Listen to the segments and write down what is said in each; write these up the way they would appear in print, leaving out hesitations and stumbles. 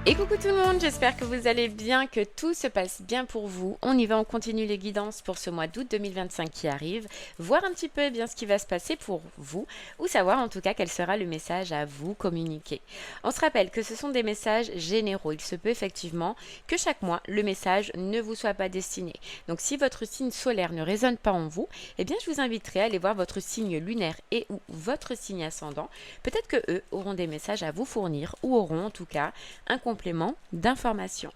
Et coucou tout le monde, j'espère que vous allez bien, que tout se passe bien pour vous. On y va, on continue les guidances pour ce mois d'août 2025 qui arrive, voir un petit peu bien ce qui va se passer pour vous, ou savoir en tout cas quel sera le message à vous communiquer. On se rappelle que ce sont des messages généraux. Il se peut effectivement que chaque mois, le message ne vous soit pas destiné. Donc si votre signe solaire ne résonne pas en vous, eh bien je vous inviterai à aller voir votre signe lunaire et ou votre signe ascendant. Peut-être que eux auront des messages à vous fournir ou auront en tout cas un complément d'information.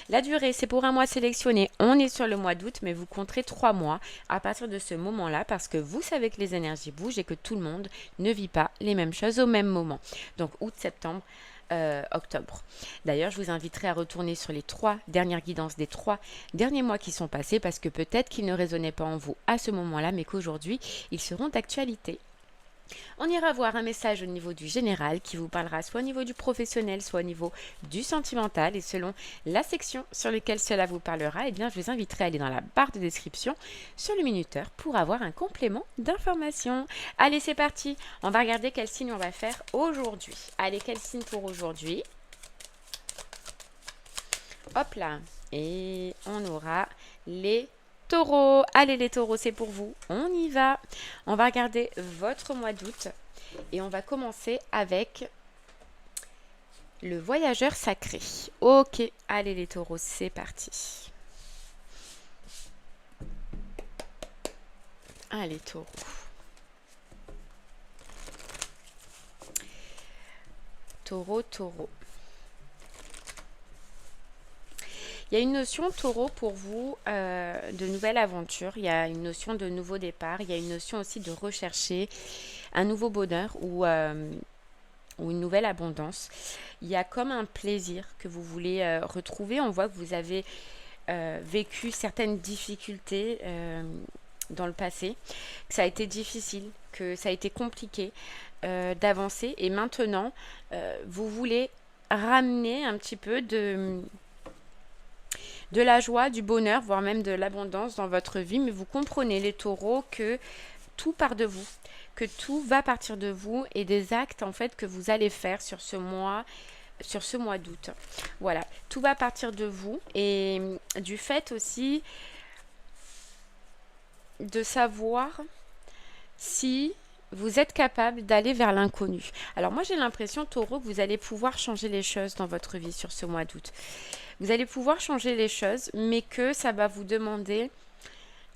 La durée, c'est pour un mois sélectionné. On est sur le mois d'août, mais vous compterez 3 mois à partir de ce moment-là parce que vous savez que les énergies bougent et que tout le monde ne vit pas les mêmes choses au même moment. Donc août, septembre, octobre. D'ailleurs, je vous inviterai à retourner sur les 3 dernières guidances des 3 derniers mois qui sont passés parce que peut-être qu'ils ne résonnaient pas en vous à ce moment-là, mais qu'aujourd'hui, ils seront d'actualité. On ira voir un message au niveau du général qui vous parlera soit au niveau du professionnel, soit au niveau du sentimental. Et selon la section sur laquelle cela vous parlera, eh bien, je vous inviterai à aller dans la barre de description sur le minuteur pour avoir un complément d'information. Allez, c'est parti. On va regarder quel signe on va faire aujourd'hui. Allez, quel signe pour aujourd'hui? Hop là. Et on aura les taureaux. Allez les taureaux, c'est pour vous. On y va. On va regarder votre mois d'août et on va commencer avec le voyageur sacré. Ok, allez les taureaux, c'est parti. Allez taureaux. Taureau, taureau. Il y a une notion taureau pour vous de nouvelle aventure, il y a une notion de nouveau départ, il y a une notion aussi de rechercher un nouveau bonheur ou une nouvelle abondance. Il y a comme un plaisir que vous voulez retrouver. On voit que vous avez vécu certaines difficultés dans le passé, que ça a été difficile, que ça a été compliqué d'avancer et maintenant vous voulez ramener un petit peu de la joie, du bonheur, voire même de l'abondance dans votre vie, mais vous comprenez les taureaux que tout part de vous, que tout va partir de vous et des actes en fait que vous allez faire sur ce mois d'août. Voilà, tout va partir de vous et du fait aussi de savoir si vous êtes capable d'aller vers l'inconnu. Alors moi j'ai l'impression, taureau, que vous allez pouvoir changer les choses dans votre vie sur ce mois d'août. Vous allez pouvoir changer les choses, mais que ça va vous demander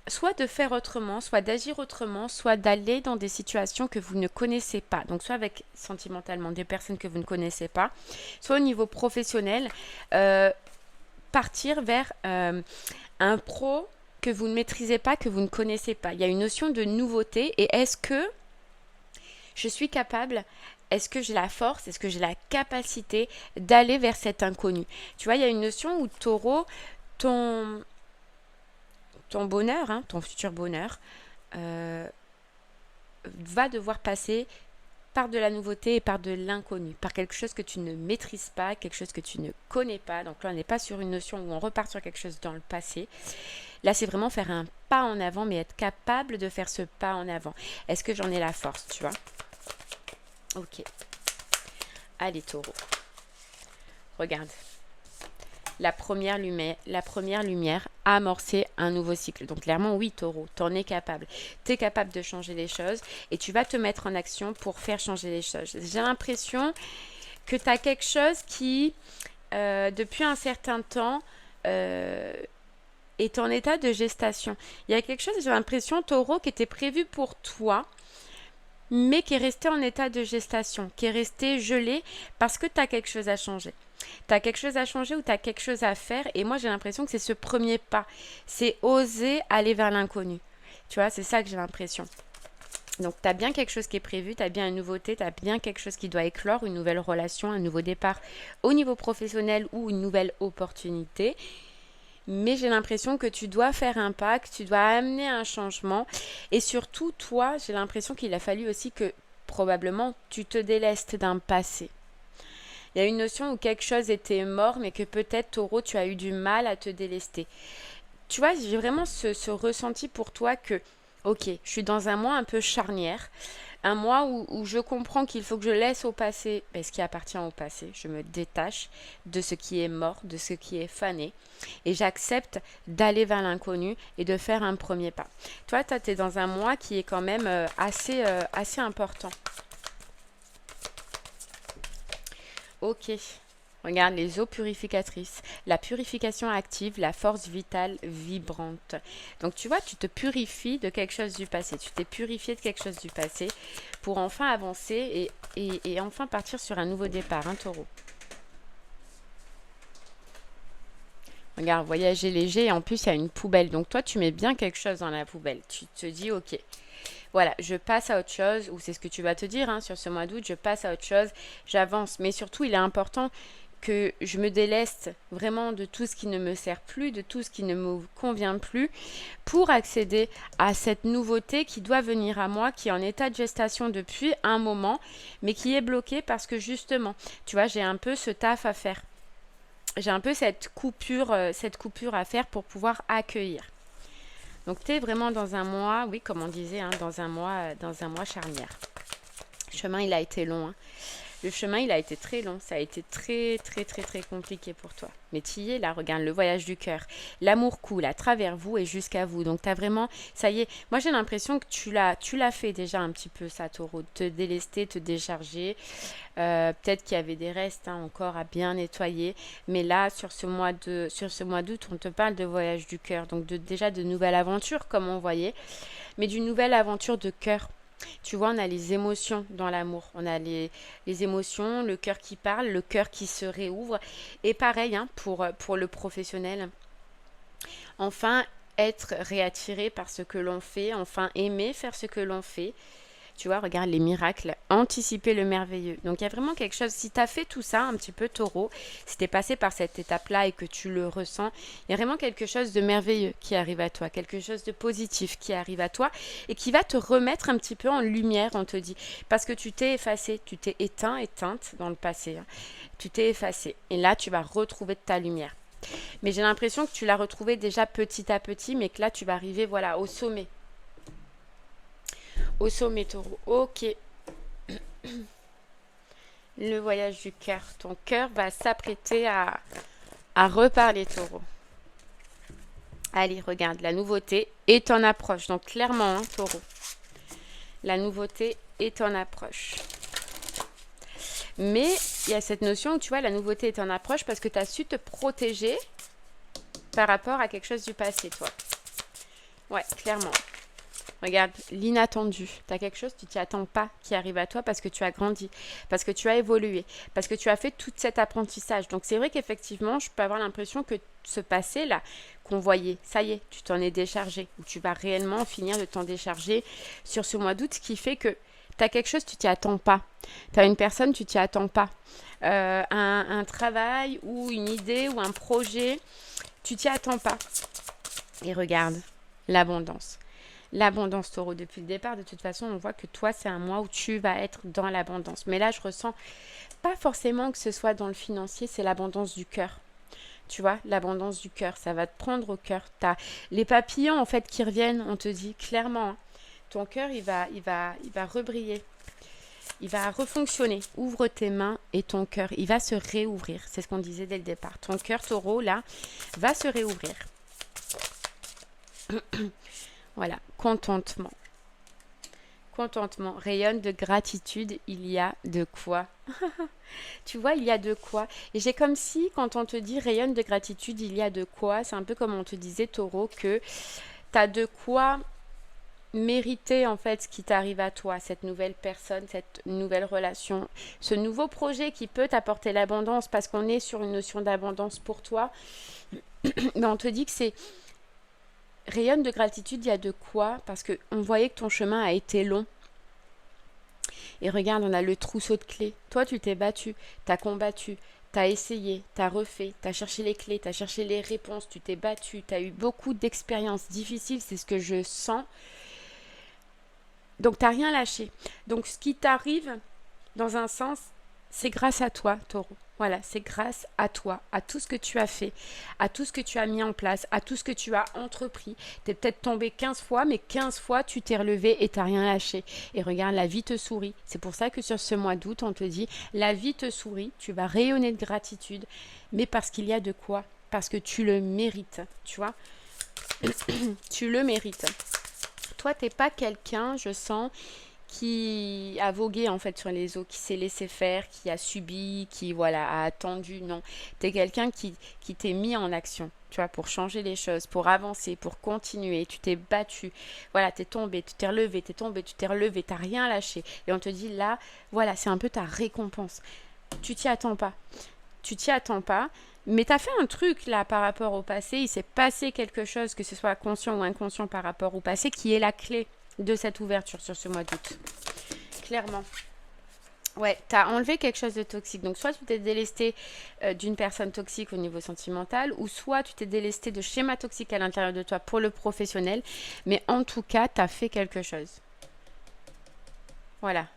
soit de faire autrement, soit d'agir autrement, soit d'aller dans des situations que vous ne connaissez pas. Donc soit avec sentimentalement des personnes que vous ne connaissez pas, soit au niveau professionnel, partir vers un pro que vous ne maîtrisez pas, que vous ne connaissez pas. Il y a une notion de nouveauté et est-ce que je suis capable, est-ce que j'ai la force, est-ce que j'ai la capacité d'aller vers cet inconnu? Tu vois, il y a une notion où taureau, ton bonheur, hein, ton futur bonheur, va devoir passer par de la nouveauté et par de l'inconnu, par quelque chose que tu ne maîtrises pas, quelque chose que tu ne connais pas. Donc là, on n'est pas sur une notion où on repart sur quelque chose dans le passé. Là, c'est vraiment faire un pas en avant, mais être capable de faire ce pas en avant. Est-ce que j'en ai la force, tu vois? Ok. Allez, taureau. Regarde. La première lumière a amorcé un nouveau cycle. Donc clairement, oui, taureau, t'en es capable. T'es capable de changer les choses et tu vas te mettre en action pour faire changer les choses. J'ai l'impression que tu as quelque chose qui, depuis un certain temps, est en état de gestation. Il y a quelque chose, j'ai l'impression, taureau, qui était prévu pour toi, mais qui est resté en état de gestation, qui est resté gelé parce que tu as quelque chose à changer. Tu as quelque chose à changer ou tu as quelque chose à faire et moi j'ai l'impression que c'est ce premier pas. C'est oser aller vers l'inconnu. Tu vois, c'est ça que j'ai l'impression. Donc tu as bien quelque chose qui est prévu, tu as bien une nouveauté, tu as bien quelque chose qui doit éclore, une nouvelle relation, un nouveau départ au niveau professionnel ou une nouvelle opportunité. Mais j'ai l'impression que tu dois faire un pas, que tu dois amener un changement. Et surtout, toi, j'ai l'impression qu'il a fallu aussi que probablement tu te délestes d'un passé. Il y a une notion où quelque chose était mort, mais que peut-être, taureau, tu as eu du mal à te délester. Tu vois, j'ai vraiment ce ressenti pour toi que, ok, je suis dans un mois un peu charnière. Un mois où je comprends qu'il faut que je laisse au passé ce qui appartient au passé. Je me détache de ce qui est mort, de ce qui est fané. Et j'accepte d'aller vers l'inconnu et de faire un premier pas. Toi, tu es dans un mois qui est quand même assez important. Ok. Regarde les eaux purificatrices, la purification active, la force vitale vibrante. Donc tu vois, tu te purifies de quelque chose du passé. Tu t'es purifié de quelque chose du passé pour enfin avancer et enfin partir sur un nouveau départ, hein, taureau. Regarde, voyager léger et en plus il y a une poubelle. Donc toi, tu mets bien quelque chose dans la poubelle. Tu te dis, ok, voilà, je passe à autre chose, ou c'est ce que tu vas te dire hein, sur ce mois d'août, je passe à autre chose, j'avance. Mais surtout, il est important que je me déleste vraiment de tout ce qui ne me sert plus, de tout ce qui ne me convient plus, pour accéder à cette nouveauté qui doit venir à moi, qui est en état de gestation depuis un moment, mais qui est bloquée parce que justement, tu vois, j'ai un peu ce taf à faire. J'ai un peu cette coupure à faire pour pouvoir accueillir. Donc tu es vraiment dans un mois, oui, comme on disait, hein, dans un mois charnière. Le chemin, il a été long. Hein. Le chemin, il a été très long. Ça a été très, très, très, très compliqué pour toi. Mais tu y es là, regarde, le voyage du cœur. L'amour coule à travers vous et jusqu'à vous. Donc, tu as vraiment, ça y est. Moi, j'ai l'impression que tu l'as fait déjà un petit peu, ça, taureau. Te délester, te décharger. Peut-être qu'il y avait des restes hein, encore à bien nettoyer. Mais là, sur ce mois d'août, on te parle de voyage du cœur. Donc, déjà de nouvelles aventures, comme on voyait. Mais d'une nouvelle aventure de cœur. Tu vois, on a les émotions dans l'amour. On a les émotions, le cœur qui parle, le cœur qui se réouvre. Et pareil hein, pour le professionnel. Enfin, être réattiré par ce que l'on fait. Enfin, aimer faire ce que l'on fait. Tu vois, regarde les miracles, anticiper le merveilleux. Donc il y a vraiment quelque chose, si tu as fait tout ça un petit peu taureau, si tu es passé par cette étape-là et que tu le ressens, il y a vraiment quelque chose de merveilleux qui arrive à toi, quelque chose de positif qui arrive à toi et qui va te remettre un petit peu en lumière, on te dit. Parce que tu t'es effacé, tu t'es éteinte dans le passé. Hein. Tu t'es effacé et là tu vas retrouver ta lumière. Mais j'ai l'impression que tu l'as retrouvée déjà petit à petit, mais que là tu vas arriver voilà, au sommet. Au sommet taureau. Ok. Le voyage du cœur. Ton cœur va s'apprêter à reparler taureau. Allez, regarde, la nouveauté est en approche. Donc clairement, hein, taureau. La nouveauté est en approche. Mais il y a cette notion où tu vois, la nouveauté est en approche parce que tu as su te protéger par rapport à quelque chose du passé, toi. Ouais, clairement. Regarde, l'inattendu. Tu as quelque chose, tu t'y attends pas qui arrive à toi parce que tu as grandi, parce que tu as évolué, parce que tu as fait tout cet apprentissage. Donc c'est vrai qu'effectivement, je peux avoir l'impression que ce passé-là qu'on voyait, ça y est, tu t'en es déchargé. Ou tu vas réellement finir de t'en décharger sur ce mois d'août, ce qui fait que tu as quelque chose, tu t'y attends pas. Tu as une personne, tu t'y attends pas. Un travail ou une idée ou un projet, tu t'y attends pas. Et regarde, l'abondance. L'abondance taureau depuis le départ, de toute façon, on voit que toi, c'est un mois où tu vas être dans l'abondance. Mais là, je ressens pas forcément que ce soit dans le financier, c'est l'abondance du cœur. Tu vois, l'abondance du cœur, ça va te prendre au cœur. Tu as les papillons, en fait, qui reviennent, on te dit clairement, hein, ton cœur, il va rebriller. Il va refonctionner. Ouvre tes mains et ton cœur, il va se réouvrir. C'est ce qu'on disait dès le départ. Ton cœur taureau, là, va se réouvrir. Voilà, contentement. Contentement, rayonne de gratitude, il y a de quoi. Tu vois, il y a de quoi. Et j'ai comme si, quand on te dit rayonne de gratitude, il y a de quoi, c'est un peu comme on te disait, taureau, que tu as de quoi mériter en fait ce qui t'arrive à toi, cette nouvelle personne, cette nouvelle relation, ce nouveau projet qui peut t'apporter l'abondance parce qu'on est sur une notion d'abondance pour toi. Mais on te dit que c'est rayonne de gratitude, il y a de quoi, parce qu'on voyait que ton chemin a été long. Et regarde, on a le trousseau de clés. Toi, tu t'es battu, t'as combattu, t'as essayé, t'as refait, t'as cherché les clés, t'as cherché les réponses, tu t'es battu, t'as eu beaucoup d'expériences difficiles, c'est ce que je sens. Donc, t'as rien lâché. Donc, ce qui t'arrive, dans un sens, c'est grâce à toi, Taureau. Voilà, c'est grâce à toi, à tout ce que tu as fait, à tout ce que tu as mis en place, à tout ce que tu as entrepris. Tu es peut-être tombé 15 fois, mais 15 fois, tu t'es relevé et tu n'as rien lâché. Et regarde, la vie te sourit. C'est pour ça que sur ce mois d'août, on te dit, la vie te sourit, tu vas rayonner de gratitude, mais parce qu'il y a de quoi. Parce que tu le mérites, tu vois. Tu le mérites. Toi, t'es pas quelqu'un, je sens, qui a vogué en fait sur les eaux, qui s'est laissé faire, qui a subi, qui voilà a attendu. Non, t'es quelqu'un qui t'est mis en action, tu vois, pour changer les choses, pour avancer, pour continuer. Tu t'es battu, voilà, t'es tombé, tu t'es relevé, t'es tombé, tu t'es relevé, t'as rien lâché. Et on te dit là, voilà, c'est un peu ta récompense. Tu t'y attends pas. Tu t'y attends pas. Mais tu as fait un truc là par rapport au passé, il s'est passé quelque chose, que ce soit conscient ou inconscient par rapport au passé, qui est la clé de cette ouverture sur ce mois d'août. Clairement. Ouais, tu as enlevé quelque chose de toxique. Donc soit tu t'es délesté d'une personne toxique au niveau sentimental, ou soit tu t'es délesté de schémas toxiques à l'intérieur de toi pour le professionnel. Mais en tout cas, tu as fait quelque chose. Voilà,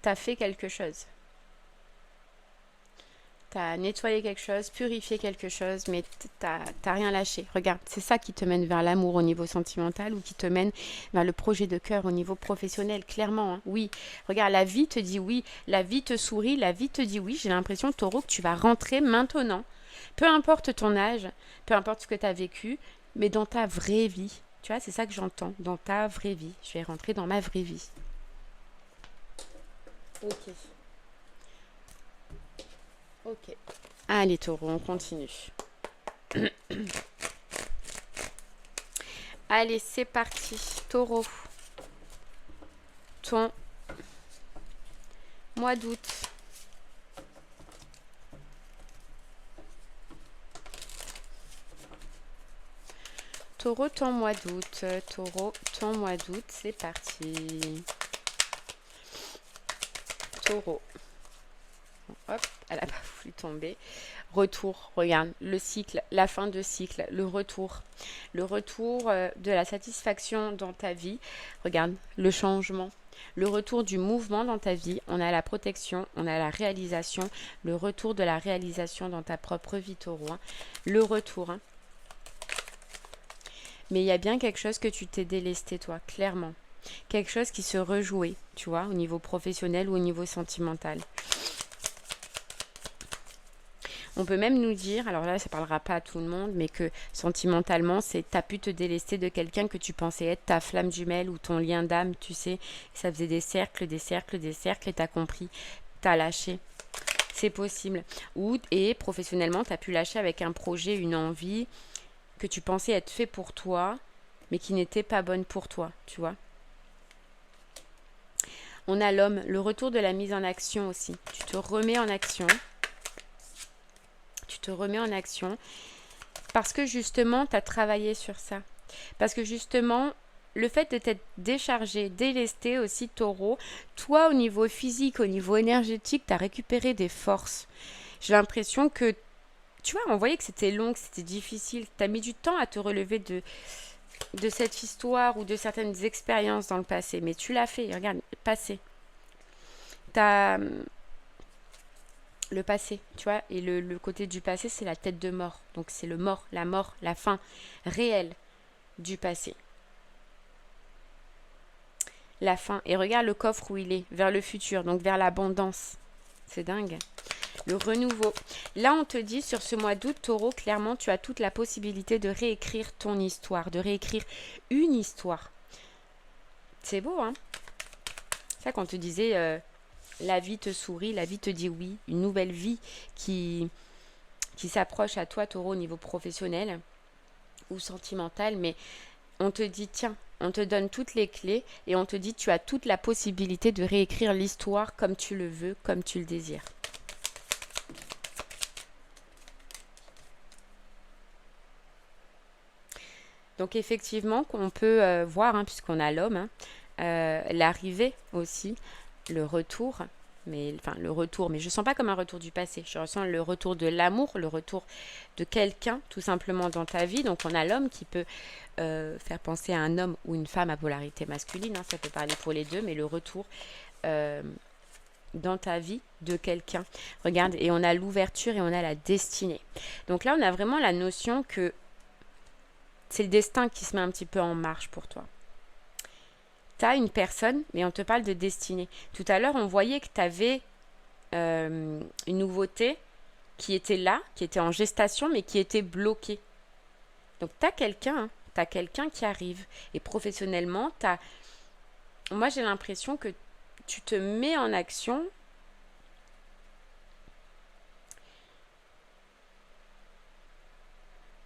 tu as fait quelque chose. T'as nettoyé quelque chose, purifié quelque chose, mais t'as rien lâché. Regarde, c'est ça qui te mène vers l'amour au niveau sentimental ou qui te mène vers le projet de cœur au niveau professionnel, clairement. Hein. Oui, regarde, la vie te dit oui, la vie te sourit, la vie te dit oui. J'ai l'impression, Taureau, que tu vas rentrer maintenant. Peu importe ton âge, peu importe ce que tu as vécu, mais dans ta vraie vie. Tu vois, c'est ça que j'entends, dans ta vraie vie. Je vais rentrer dans ma vraie vie. Ok. Ok. Allez, Taureau, on continue. Allez, c'est parti. Taureau, ton mois d'août. Taureau, ton mois d'août. Taureau, ton mois d'août. C'est parti. Taureau. Hop, elle n'a pas voulu tomber. Retour, regarde, le cycle, la fin de cycle, le retour. Le retour de la satisfaction dans ta vie. Regarde, le changement. Le retour du mouvement dans ta vie. On a la protection, on a la réalisation. Le retour de la réalisation dans ta propre vie, Taureau. Hein. Le retour. Hein. Mais il y a bien quelque chose que tu t'es délesté, toi, clairement. Quelque chose qui se rejouait, tu vois, au niveau professionnel ou au niveau sentimental. On peut même nous dire, alors là ça ne parlera pas à tout le monde, mais que sentimentalement, c'est t'as pu te délester de quelqu'un que tu pensais être ta flamme jumelle ou ton lien d'âme, tu sais. Ça faisait des cercles, des cercles, des cercles et t'as compris, t'as lâché. C'est possible. Et professionnellement, t'as pu lâcher avec un projet, une envie que tu pensais être fait pour toi, mais qui n'était pas bonne pour toi, tu vois. On a l'homme, le retour de la mise en action aussi. Tu te remets en action. Tu te remets en action parce que justement, tu as travaillé sur ça. Parce que justement, le fait de t'être déchargé, délesté aussi, Taureau, toi, au niveau physique, au niveau énergétique, tu as récupéré des forces. J'ai l'impression que, tu vois, on voyait que c'était long, que c'était difficile. Tu as mis du temps à te relever de cette histoire ou de certaines expériences dans le passé. Mais tu l'as fait, regarde, passé. T'as... Le passé, tu vois, et le côté du passé, c'est la tête de mort. Donc c'est le mort, la fin réelle du passé. La fin. Et regarde le coffre où il est, vers le futur, donc vers l'abondance. C'est dingue. Le renouveau. Là, on te dit, sur ce mois d'août, Taureau, clairement, tu as toute la possibilité de réécrire ton histoire, de réécrire une histoire. C'est beau, hein? C'est ça qu'on te disait... la vie te sourit, la vie te dit oui. Une nouvelle vie qui s'approche à toi, Taureau, au niveau professionnel ou sentimental. Mais on te dit, tiens, on te donne toutes les clés et on te dit, tu as toute la possibilité de réécrire l'histoire comme tu le veux, comme tu le désires. Donc effectivement, on peut voir, hein, puisqu'on a l'homme, hein, l'arrivée aussi, le retour, mais enfin le retour, mais je ne sens pas comme un retour du passé, je ressens le retour de l'amour, le retour de quelqu'un tout simplement dans ta vie. Donc on a l'homme qui peut faire penser à un homme ou une femme à polarité masculine, hein, ça peut parler pour les deux, mais le retour dans ta vie de quelqu'un. Regarde, et on a l'ouverture et on a la destinée. Donc là, on a vraiment la notion que c'est le destin qui se met un petit peu en marche pour toi. Tu as une personne, mais on te parle de destinée. Tout à l'heure, on voyait que tu avais une nouveauté qui était là, qui était en gestation, mais qui était bloquée. Donc, tu as quelqu'un, hein, tu as quelqu'un qui arrive. Et professionnellement, moi, j'ai l'impression que tu te mets en action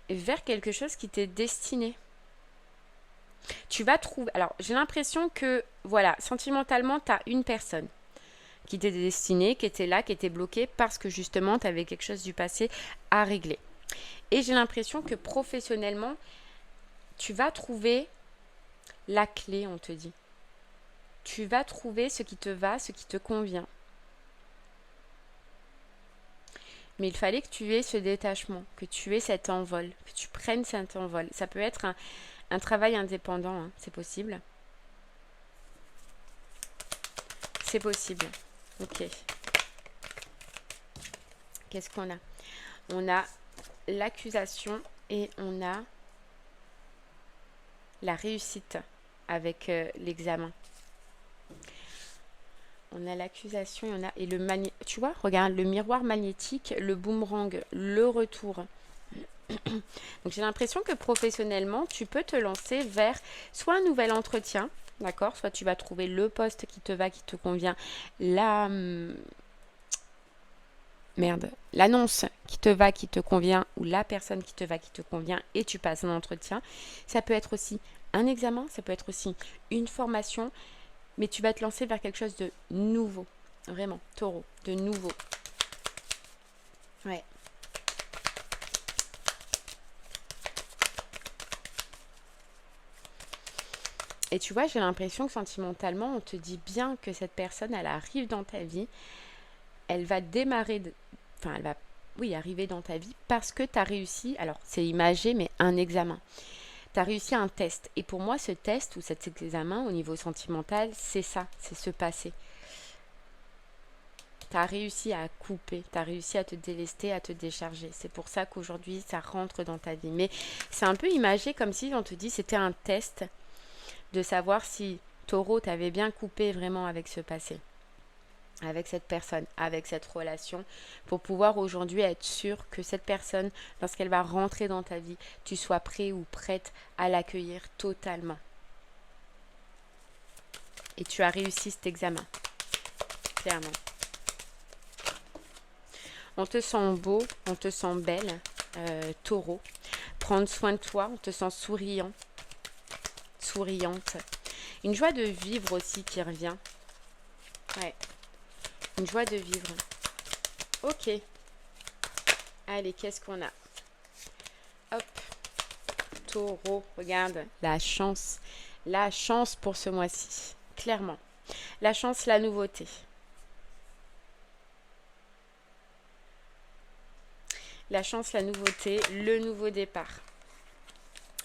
vers quelque chose qui t'est destiné. Tu vas trouver... Alors, j'ai l'impression que, voilà, sentimentalement, tu as une personne qui t'était destinée, qui était là, qui était bloquée parce que justement, tu avais quelque chose du passé à régler. Et j'ai l'impression que professionnellement, tu vas trouver la clé, on te dit. Tu vas trouver ce qui te va, ce qui te convient. Mais il fallait que tu aies ce détachement, que tu aies cet envol, que tu prennes cet envol. Ça peut être un travail indépendant, hein, c'est possible. C'est possible. Ok. Qu'est-ce qu'on a? On a l'accusation et on a la réussite avec l'examen. On a l'accusation et le tu vois, regarde, le miroir magnétique, le boomerang, le retour. Donc j'ai l'impression que professionnellement, tu peux te lancer vers soit un nouvel entretien, d'accord, soit tu vas trouver le poste qui te va, qui te convient, l'annonce qui te va, qui te convient, ou la personne qui te va, qui te convient, et tu passes un entretien. Ça peut être aussi un examen, ça peut être aussi une formation, mais tu vas te lancer vers quelque chose de nouveau. Vraiment, taureau, de nouveau. Ouais. Et tu vois, j'ai l'impression que sentimentalement, on te dit bien que cette personne, elle arrive dans ta vie, elle va démarrer, elle va, arriver dans ta vie parce que tu as réussi, alors c'est imagé, mais un examen. Tu as réussi un test. Et pour moi, ce test ou cet examen au niveau sentimental, c'est ça, c'est ce passé. Tu as réussi à couper, tu as réussi à te délester, à te décharger. C'est pour ça qu'aujourd'hui, ça rentre dans ta vie. Mais c'est un peu imagé comme si on te dit c'était un test de savoir si taureau, tu avais bien coupé vraiment avec ce passé, avec cette personne, avec cette relation, pour pouvoir aujourd'hui être sûr que cette personne, lorsqu'elle va rentrer dans ta vie, tu sois prêt ou prête à l'accueillir totalement. Et tu as réussi cet examen, clairement. On te sent beau, on te sent belle, taureau. Prendre soin de toi, on te sent souriant, souriante. Une joie de vivre aussi qui revient. Ouais. Une joie de vivre. Ok. Allez, qu'est-ce qu'on a? Hop. Taureau, regarde. La chance. La chance pour ce mois-ci. Clairement. La chance, la nouveauté. La chance, la nouveauté, le nouveau départ.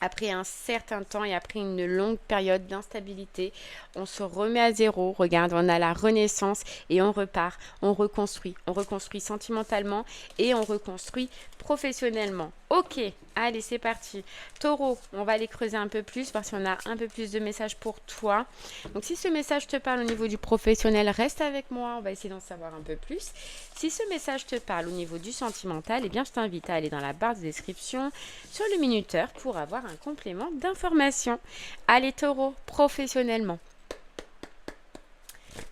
Après un certain temps et après une longue période d'instabilité, on se remet à zéro. Regarde, on a la renaissance et on repart, on reconstruit. On reconstruit sentimentalement et on reconstruit professionnellement. Ok, allez, c'est parti. Taureau, on va aller creuser un peu plus, voir si on a un peu plus de messages pour toi. Donc, si ce message te parle au niveau du professionnel, reste avec moi. On va essayer d'en savoir un peu plus. Si ce message te parle au niveau du sentimental, eh bien, je t'invite à aller dans la barre de description sur le minuteur pour avoir un complément d'information. Allez, taureau, professionnellement.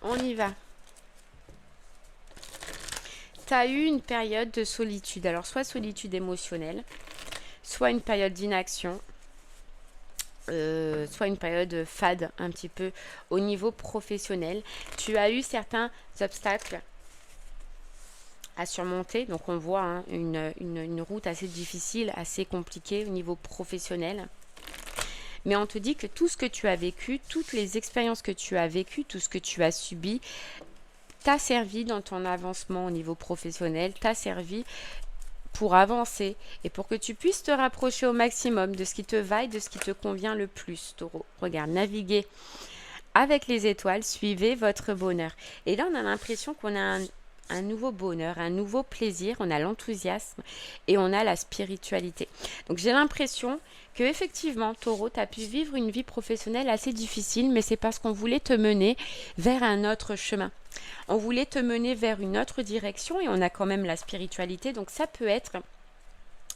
On y va. Tu as eu une période de solitude. Alors, soit solitude émotionnelle, soit une période d'inaction, soit une période fade un petit peu au niveau professionnel. Tu as eu certains obstacles à surmonter. Donc, on voit une route assez difficile, assez compliquée au niveau professionnel. Mais on te dit que tout ce que tu as vécu, toutes les expériences que tu as vécues, tout ce que tu as subi, t'a servi dans ton avancement au niveau professionnel, t'a servi pour avancer et pour que tu puisses te rapprocher au maximum de ce qui te va et de ce qui te convient le plus, taureau. Regarde, naviguer avec les étoiles, suivez votre bonheur. Et là, on a l'impression qu'on a un nouveau bonheur, un nouveau plaisir, on a l'enthousiasme et on a la spiritualité. Donc j'ai l'impression que effectivement, Taureau, tu as pu vivre une vie professionnelle assez difficile, mais c'est parce qu'on voulait te mener vers un autre chemin. On voulait te mener vers une autre direction et on a quand même la spiritualité, donc ça peut être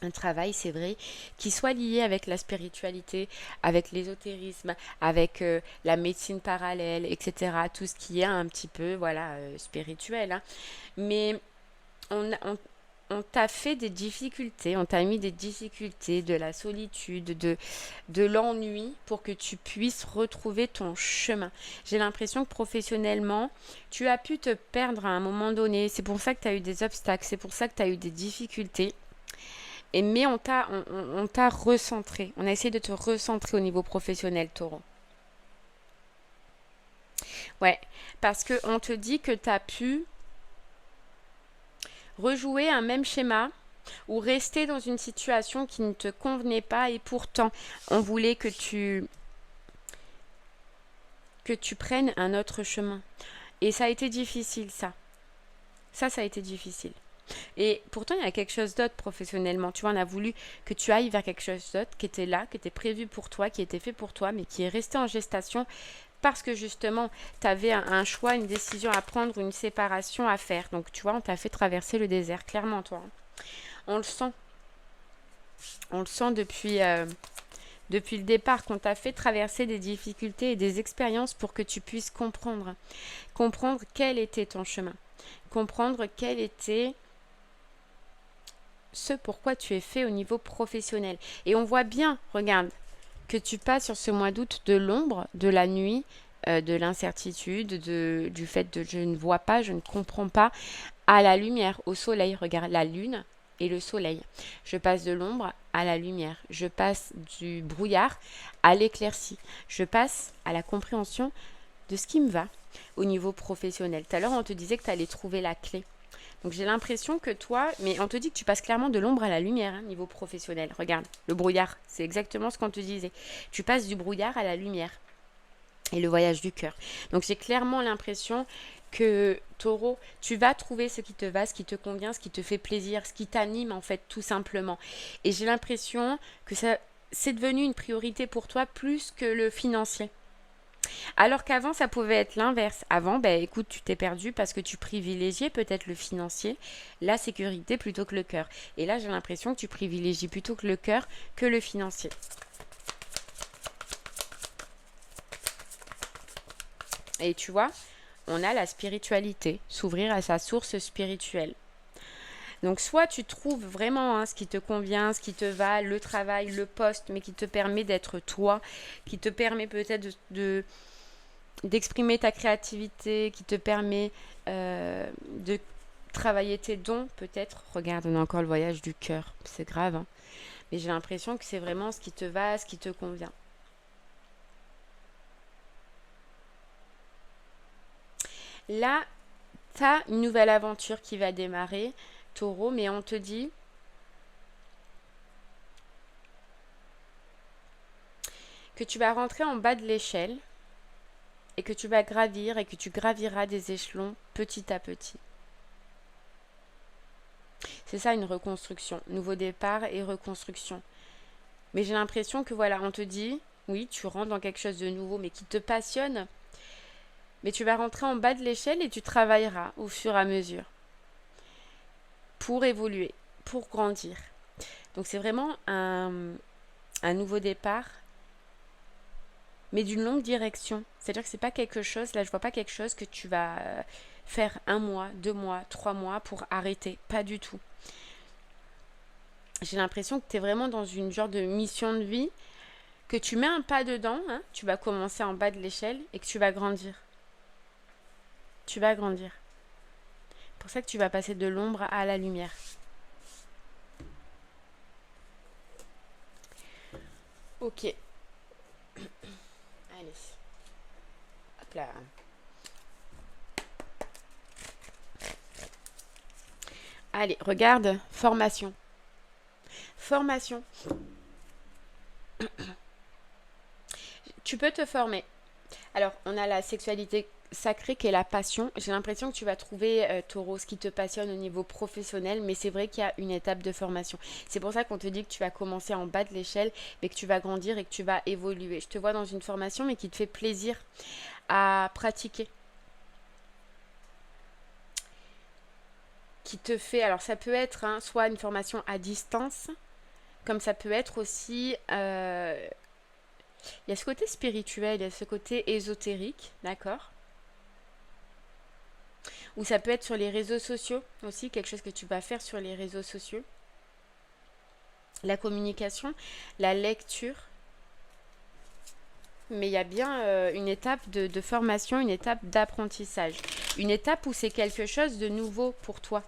un travail, c'est vrai, qui soit lié avec la spiritualité, avec l'ésotérisme, avec la médecine parallèle, etc. Tout ce qui est un petit peu, voilà, spirituel, hein. Mais on on t'a fait des difficultés, on t'a mis des difficultés, de la solitude, de l'ennui pour que tu puisses retrouver ton chemin. J'ai l'impression que professionnellement, tu as pu te perdre à un moment donné. C'est pour ça que tu as eu des obstacles, c'est pour ça que tu as eu des difficultés. Mais on t'a recentré. On a essayé de te recentrer au niveau professionnel, Taureau. Ouais, parce qu'on te dit que tu as pu rejouer un même schéma ou rester dans une situation qui ne te convenait pas et pourtant on voulait que tu prennes un autre chemin. Et ça a été difficile, ça. Ça a été difficile. Et pourtant, il y a quelque chose d'autre professionnellement. Tu vois, on a voulu que tu ailles vers quelque chose d'autre qui était là, qui était prévu pour toi, qui était fait pour toi, mais qui est resté en gestation parce que justement, tu avais un choix, une décision à prendre, une séparation à faire. Donc, tu vois, on t'a fait traverser le désert, clairement, toi. On le sent. On le sent depuis le départ, qu'on t'a fait traverser des difficultés et des expériences pour que tu puisses comprendre. Comprendre quel était ton chemin. Comprendre quel était ce pourquoi tu es fait au niveau professionnel. Et on voit bien, regarde, que tu passes sur ce mois d'août de l'ombre, de la nuit, de l'incertitude, du fait de je ne vois pas, je ne comprends pas, à la lumière, au soleil. Regarde la lune et le soleil. Je passe de l'ombre à la lumière. Je passe du brouillard à l'éclaircie. Je passe à la compréhension de ce qui me va au niveau professionnel. Tout à l'heure, on te disait que tu allais trouver la clé. Donc j'ai l'impression que toi, mais on te dit que tu passes clairement de l'ombre à la lumière, hein, niveau professionnel. Regarde, le brouillard, c'est exactement ce qu'on te disait. Tu passes du brouillard à la lumière. Et le voyage du cœur. Donc j'ai clairement l'impression que Taureau, tu vas trouver ce qui te va, ce qui te convient, ce qui te fait plaisir, ce qui t'anime en fait tout simplement. Et j'ai l'impression que ça, c'est devenu une priorité pour toi plus que le financier. Alors qu'avant, ça pouvait être l'inverse. Avant, ben écoute, tu t'es perdu parce que tu privilégiais peut-être le financier, la sécurité plutôt que le cœur. Et là, j'ai l'impression que tu privilégies plutôt que le cœur que le financier. Et tu vois, on a la spiritualité, s'ouvrir à sa source spirituelle. Donc soit tu trouves vraiment ce qui te convient, ce qui te va, le travail, le poste, mais qui te permet d'être toi, qui te permet peut-être d'exprimer ta créativité, qui te permet de travailler tes dons, peut-être. Regarde, on a encore le voyage du cœur, c'est grave, hein. Mais j'ai l'impression que c'est vraiment ce qui te va, ce qui te convient. Là, tu as une nouvelle aventure qui va démarrer, Taureau, mais on te dit que tu vas rentrer en bas de l'échelle et que tu vas gravir et que tu graviras des échelons petit à petit. C'est ça une reconstruction, nouveau départ et reconstruction. Mais j'ai l'impression que voilà, on te dit, oui, tu rentres dans quelque chose de nouveau, mais qui te passionne. Mais tu vas rentrer en bas de l'échelle et tu travailleras au fur et à mesure pour évoluer, pour grandir. Donc c'est vraiment un nouveau départ, mais d'une longue direction. C'est-à-dire que c'est pas quelque chose, là je vois pas quelque chose que tu vas faire 1 mois, 2 mois, 3 mois pour arrêter. Pas du tout. J'ai l'impression que tu es vraiment dans une genre de mission de vie, que tu mets un pas dedans, hein, tu vas commencer en bas de l'échelle et que tu vas grandir. Tu vas grandir. C'est pour ça que tu vas passer de l'ombre à la lumière. Ok. Allez. Hop là. Allez, regarde, formation. Formation. Tu peux te former. Alors, on a la sexualité sacrée qui est la passion. J'ai l'impression que tu vas trouver, Taureau, ce qui te passionne au niveau professionnel, mais c'est vrai qu'il y a une étape de formation. C'est pour ça qu'on te dit que tu vas commencer en bas de l'échelle, mais que tu vas grandir et que tu vas évoluer. Je te vois dans une formation, mais qui te fait plaisir à pratiquer. Qui te fait, alors ça peut être hein, soit une formation à distance, comme ça peut être aussi, il y a ce côté spirituel, il y a ce côté ésotérique, d'accord? Ou ça peut être sur les réseaux sociaux aussi, quelque chose que tu vas faire sur les réseaux sociaux. La communication, la lecture. Mais il y a bien une étape de formation, une étape d'apprentissage. Une étape où c'est quelque chose de nouveau pour toi.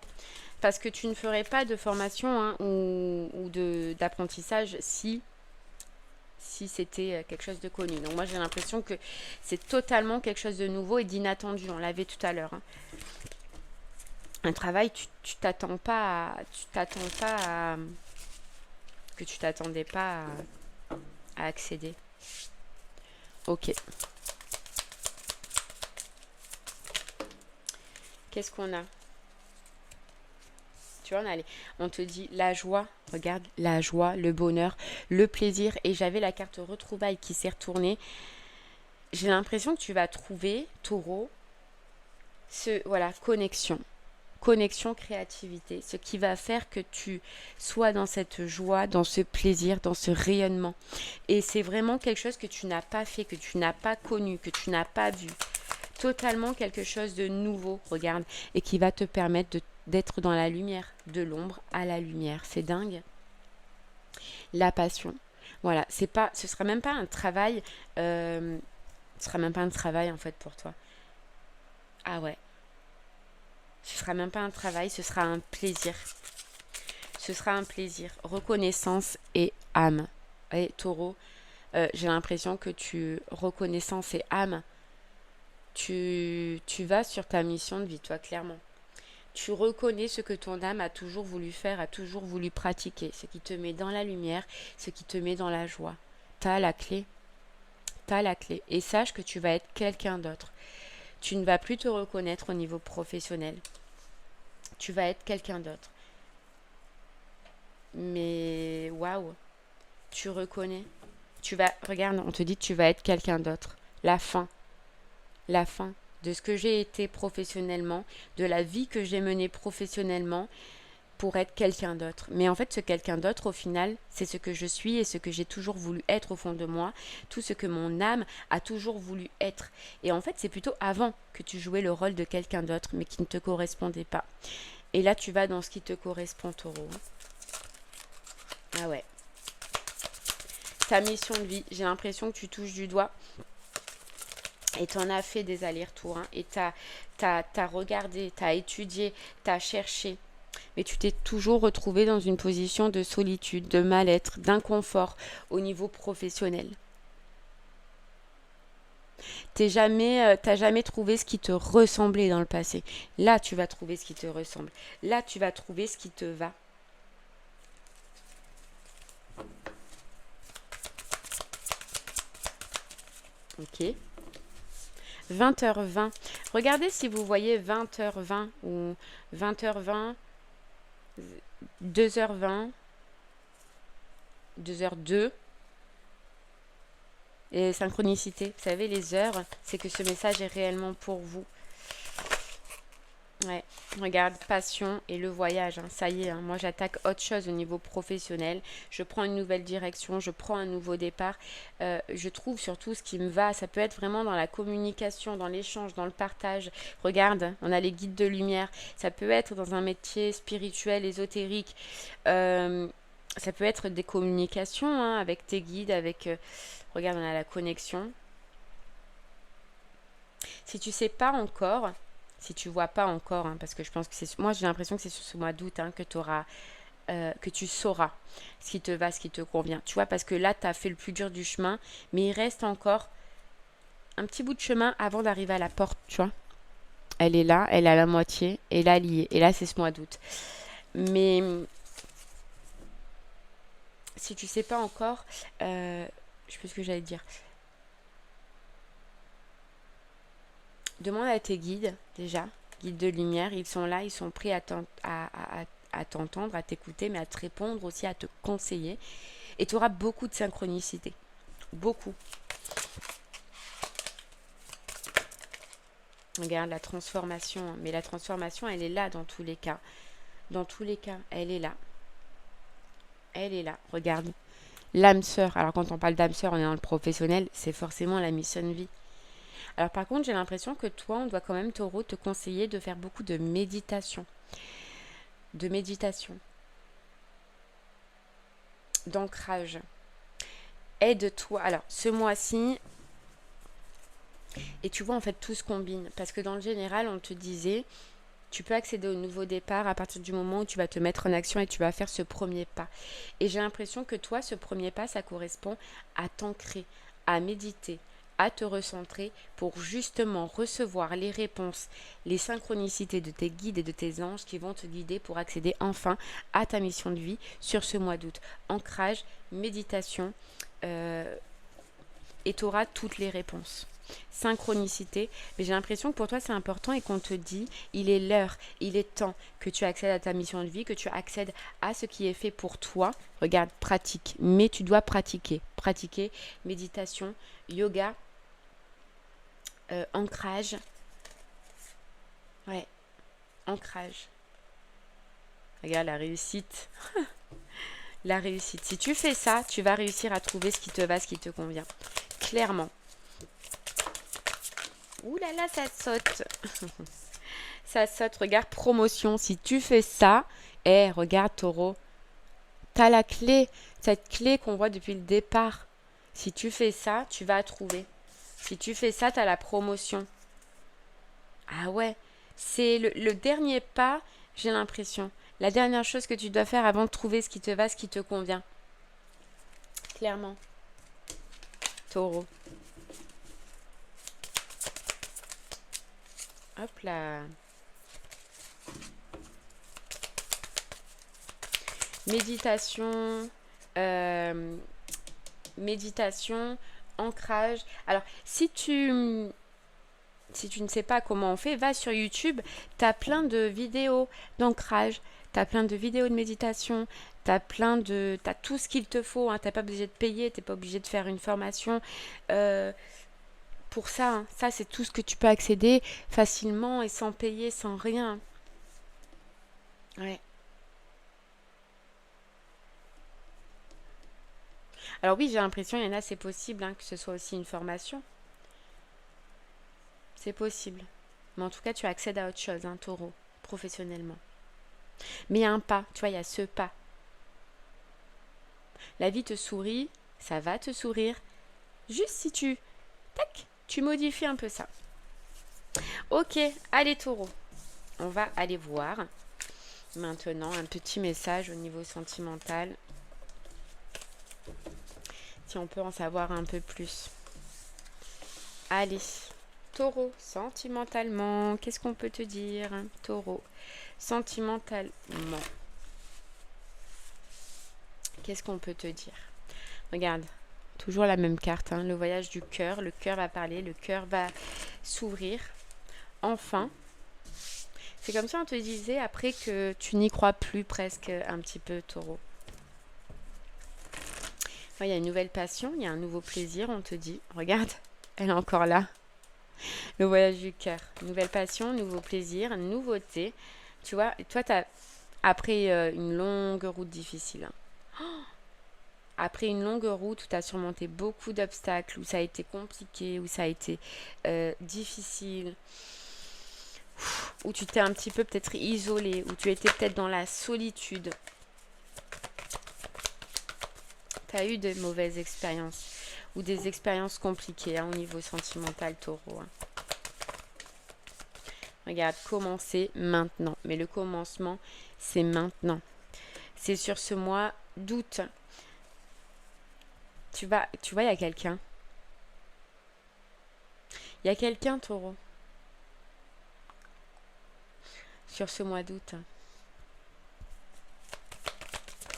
Parce que tu ne ferais pas de formation hein, ou d'apprentissage si c'était quelque chose de connu. Donc moi j'ai l'impression que c'est totalement quelque chose de nouveau et d'inattendu. On l'avait tout à l'heure. Hein. Un travail, tu t'attends pas à, que tu t'attendais pas à accéder. Ok. Qu'est-ce qu'on a? Tu vois, on te dit la joie, regarde, la joie, le bonheur, le plaisir. Et j'avais la carte retrouvailles qui s'est retournée. J'ai l'impression que tu vas trouver, Taureau, voilà, connexion. Connexion, créativité. Ce qui va faire que tu sois dans cette joie, dans ce plaisir, dans ce rayonnement. Et c'est vraiment quelque chose que tu n'as pas fait, que tu n'as pas connu, que tu n'as pas vu. Totalement quelque chose de nouveau, regarde, et qui va te permettre d'être dans la lumière, de l'ombre à la lumière. C'est dingue. La passion. Voilà, ce sera même pas un travail, ce sera même pas un travail en fait pour toi. Ah ouais, ce sera même pas un travail, ce sera un plaisir. Ce sera un plaisir. Reconnaissance et âme. Et Taureau, j'ai l'impression que reconnaissance et âme, tu vas sur ta mission de vie, toi, clairement. Tu reconnais ce que ton âme a toujours voulu faire, a toujours voulu pratiquer, ce qui te met dans la lumière, ce qui te met dans la joie. T'as la clé, t'as la clé. Et sache que tu vas être quelqu'un d'autre. Tu ne vas plus te reconnaître au niveau professionnel. Tu vas être quelqu'un d'autre. Mais waouh, tu reconnais. Regarde, on te dit que tu vas être quelqu'un d'autre. La fin de ce que j'ai été professionnellement, de la vie que j'ai menée professionnellement pour être quelqu'un d'autre. Mais en fait, ce quelqu'un d'autre, au final, c'est ce que je suis et ce que j'ai toujours voulu être au fond de moi, tout ce que mon âme a toujours voulu être. Et en fait, c'est plutôt avant que tu jouais le rôle de quelqu'un d'autre, mais qui ne te correspondait pas. Et là, tu vas dans ce qui te correspond, Taureau. Ah ouais. Ta mission de vie, j'ai l'impression que tu touches du doigt. Et tu en as fait des allers-retours. Hein, et tu as regardé, tu as étudié, tu as cherché. Mais tu t'es toujours retrouvé dans une position de solitude, de mal-être, d'inconfort au niveau professionnel. T'as jamais trouvé ce qui te ressemblait dans le passé. Là, tu vas trouver ce qui te ressemble. Là, tu vas trouver ce qui te va. Ok. 20h20. Regardez si vous voyez 20h20 ou 20h20, 2h20, 2h02. Et synchronicité, vous savez, les heures, c'est que ce message est réellement pour vous. Ouais, regarde, passion et le voyage, hein, ça y est, hein, moi j'attaque autre chose au niveau professionnel, je prends une nouvelle direction, je prends un nouveau départ, je trouve surtout ce qui me va, ça peut être vraiment dans la communication, dans l'échange, dans le partage. Regarde, on a les guides de lumière, ça peut être dans un métier spirituel, ésotérique, ça peut être des communications hein, avec tes guides, regarde, on a la connexion. Si tu sais pas encore, si tu vois pas encore, hein, parce que je pense que moi j'ai l'impression que c'est sur ce mois d'août hein, que tu sauras ce qui te va, ce qui te convient. Tu vois, parce que là tu as fait le plus dur du chemin, mais il reste encore un petit bout de chemin avant d'arriver à la porte, tu vois. Elle est là, elle est à la moitié, et là elle y est. Et là c'est ce mois d'août. Mais si tu sais pas encore, je sais plus ce que j'allais dire. Demande à tes guides, déjà, guides de lumière, ils sont là, ils sont prêts à t'entendre, à t'écouter, mais à te répondre aussi, à te conseiller. Et tu auras beaucoup de synchronicité. Beaucoup. Regarde la transformation. Mais la transformation, elle est là dans tous les cas. Dans tous les cas, elle est là. Elle est là. Regarde. L'âme sœur. Alors quand on parle d'âme sœur, on est dans le professionnel, c'est forcément la mission de vie. Alors par contre, j'ai l'impression que toi, on doit quand même, taureau, te conseiller de faire beaucoup de méditation. De méditation. D'ancrage. Aide-toi. Alors, ce mois-ci, et tu vois, en fait, tout se combine. Parce que dans le général, on te disait, tu peux accéder au nouveau départ à partir du moment où tu vas te mettre en action et tu vas faire ce premier pas. Et j'ai l'impression que toi, ce premier pas, ça correspond à t'ancrer, à méditer, à te recentrer pour justement recevoir les réponses, les synchronicités de tes guides et de tes anges qui vont te guider pour accéder enfin à ta mission de vie sur ce mois d'août. Ancrage, méditation, et tu auras toutes les réponses. Synchronicité, mais j'ai l'impression que pour toi c'est important et qu'on te dit il est l'heure, il est temps que tu accèdes à ta mission de vie, que tu accèdes à ce qui est fait pour toi. Regarde, pratique, mais tu dois pratiquer méditation, yoga, ancrage, ouais, ancrage. Regarde la réussite. La réussite. Si tu fais ça, tu vas réussir à trouver ce qui te va, ce qui te convient. Clairement. Ouh là là, ça saute. Ça saute. Regarde, promotion. Si tu fais ça, regarde, taureau. T'as la clé. Cette clé qu'on voit depuis le départ. Si tu fais ça, tu vas trouver. Si tu fais ça, t'as la promotion. Ah ouais. C'est le dernier pas, j'ai l'impression. La dernière chose que tu dois faire avant de trouver ce qui te va, ce qui te convient. Clairement. Taureau. Hop là. Méditation. Méditation. Ancrage. Alors, si tu ne sais pas comment on fait, va sur YouTube. Tu as plein de vidéos d'ancrage. Tu as plein de vidéos de méditation. T'as tout ce qu'il te faut. Hein. Tu n'es pas obligé de payer. Tu n'es pas obligé de faire une formation. Pour ça, hein. Ça, c'est tout ce que tu peux accéder facilement et sans payer, sans rien. Ouais. Alors oui, j'ai l'impression, il y en a, c'est possible hein, que ce soit aussi une formation. C'est possible. Mais en tout cas, tu accèdes à autre chose, hein, taureau, professionnellement. Mais il y a un pas, tu vois, il y a ce pas. La vie te sourit, ça va te sourire. Juste si tu modifies un peu ça. Ok, allez taureau. On va aller voir maintenant un petit message au niveau sentimental. Si on peut en savoir un peu plus. Allez, taureau, sentimentalement, qu'est-ce qu'on peut te dire, taureau, sentimentalement, qu'est-ce qu'on peut te dire? Regarde, toujours la même carte, hein, le voyage du cœur. Le cœur va parler, le cœur va s'ouvrir. Enfin, c'est comme si on te disait après que tu n'y crois plus presque un petit peu, taureau. Il y a une nouvelle passion, il y a un nouveau plaisir, on te dit. Regarde, elle est encore là. Le voyage du cœur. Nouvelle passion, nouveau plaisir, nouveauté. Tu vois, toi, après une longue route difficile. Hein. Après une longue route où tu as surmonté beaucoup d'obstacles, où ça a été compliqué, où ça a été difficile, où tu t'es un petit peu peut-être isolé, où tu étais peut-être dans la solitude. Tu as eu de mauvaises expériences ou des expériences compliquées hein, au niveau sentimental, taureau. Hein. Regarde, commencer maintenant. Mais le commencement, c'est maintenant. C'est sur ce mois d'août. Tu vois, il y a quelqu'un. Il y a quelqu'un, taureau. Sur ce mois d'août.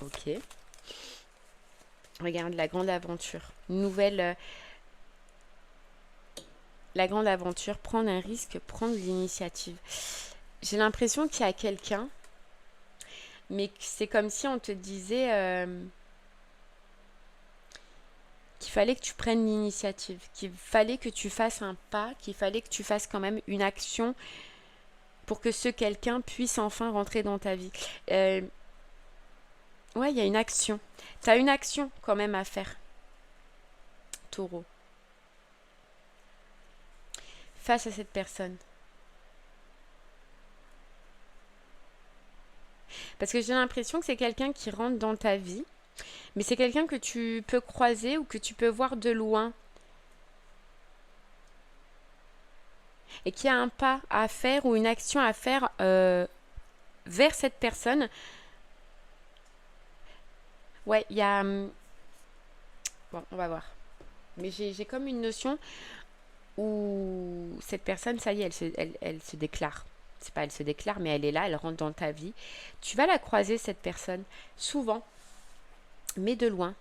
Ok. Regarde, la grande aventure. La grande aventure, prendre un risque, prendre l'initiative. J'ai l'impression qu'il y a quelqu'un, mais c'est comme si on te disait qu'il fallait que tu prennes l'initiative, qu'il fallait que tu fasses un pas, qu'il fallait que tu fasses quand même une action pour que ce quelqu'un puisse enfin rentrer dans ta vie. Euh, ouais, il y a une action. Tu as une action quand même à faire, taureau, face à cette personne. Parce que j'ai l'impression que c'est quelqu'un qui rentre dans ta vie, mais c'est quelqu'un que tu peux croiser ou que tu peux voir de loin et qui a un pas à faire ou une action à faire vers cette personne. Ouais, il y a... bon, on va voir. Mais j'ai comme une notion où cette personne, ça y est, elle se déclare. C'est pas elle se déclare, mais elle est là, elle rentre dans ta vie. Tu vas la croiser, cette personne, souvent, mais de loin.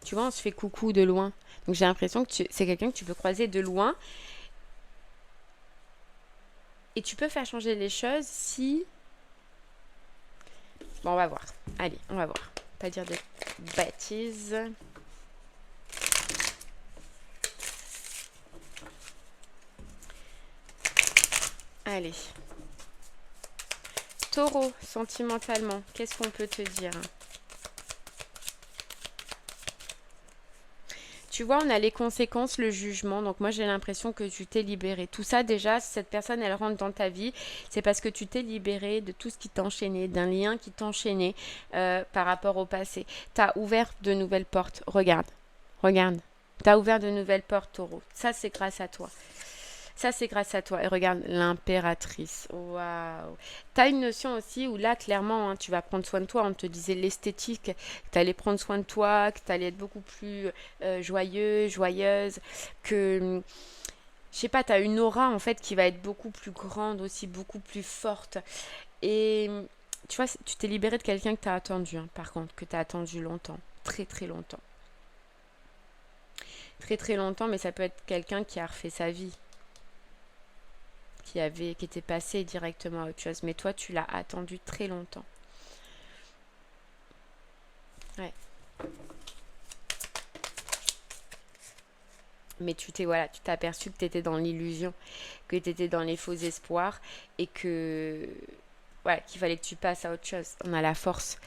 Tu vois, on se fait coucou de loin. Donc j'ai l'impression que c'est quelqu'un que tu peux croiser de loin. Et tu peux faire changer les choses si... Bon, on va voir. Allez, on va voir. Pas dire de bêtises. Allez. Taureau, sentimentalement, qu'est-ce qu'on peut te dire? Tu vois, on a les conséquences, le jugement. Donc moi, j'ai l'impression que tu t'es libéré. Tout ça, déjà, si cette personne, elle rentre dans ta vie, c'est parce que tu t'es libéré de tout ce qui t'enchaînait, d'un lien qui t'enchaînait par rapport au passé. Tu as ouvert de nouvelles portes. Regarde, regarde. Tu as ouvert de nouvelles portes, taureau. Ça, c'est grâce à toi. Ça, c'est grâce à toi. Et regarde, l'impératrice. Waouh. Tu as une notion aussi où là, clairement, hein, tu vas prendre soin de toi. On te disait l'esthétique, que tu allais prendre soin de toi, que tu allais être beaucoup plus joyeux, joyeuse, que, je sais pas, tu as une aura, en fait, qui va être beaucoup plus grande aussi, beaucoup plus forte. Et tu vois, tu t'es libéré de quelqu'un que tu as attendu, hein, par contre, que tu as attendu longtemps. Très, très longtemps. Très, très longtemps, mais ça peut être quelqu'un qui a refait sa vie, qui était passé directement à autre chose. Mais toi, tu l'as attendu très longtemps. Ouais. Mais tu t'es aperçu que tu étais dans l'illusion, que tu étais dans les faux espoirs et voilà, qu'il fallait que tu passes à autre chose. On a la force.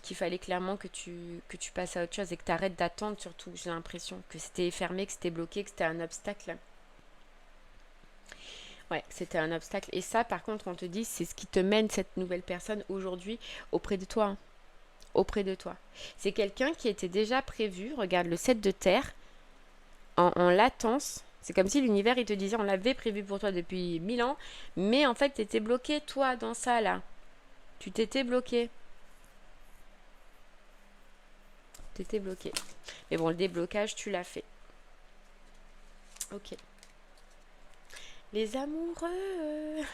Qu'il fallait clairement que tu passes à autre chose et que tu arrêtes d'attendre surtout. J'ai l'impression que c'était fermé, que c'était bloqué, que c'était un obstacle. Ouais, c'était un obstacle. Et ça, par contre, on te dit, c'est ce qui te mène cette nouvelle personne aujourd'hui auprès de toi, hein. Auprès de toi. C'est quelqu'un qui était déjà prévu. Regarde, le 7 de terre, en latence. C'est comme si l'univers, il te disait, on l'avait prévu pour toi depuis 1000 ans, mais en fait, tu étais bloqué, toi, dans ça, là. Tu t'étais bloqué. Tu étais bloqué. Mais bon, le déblocage, tu l'as fait. Ok. Les amoureux.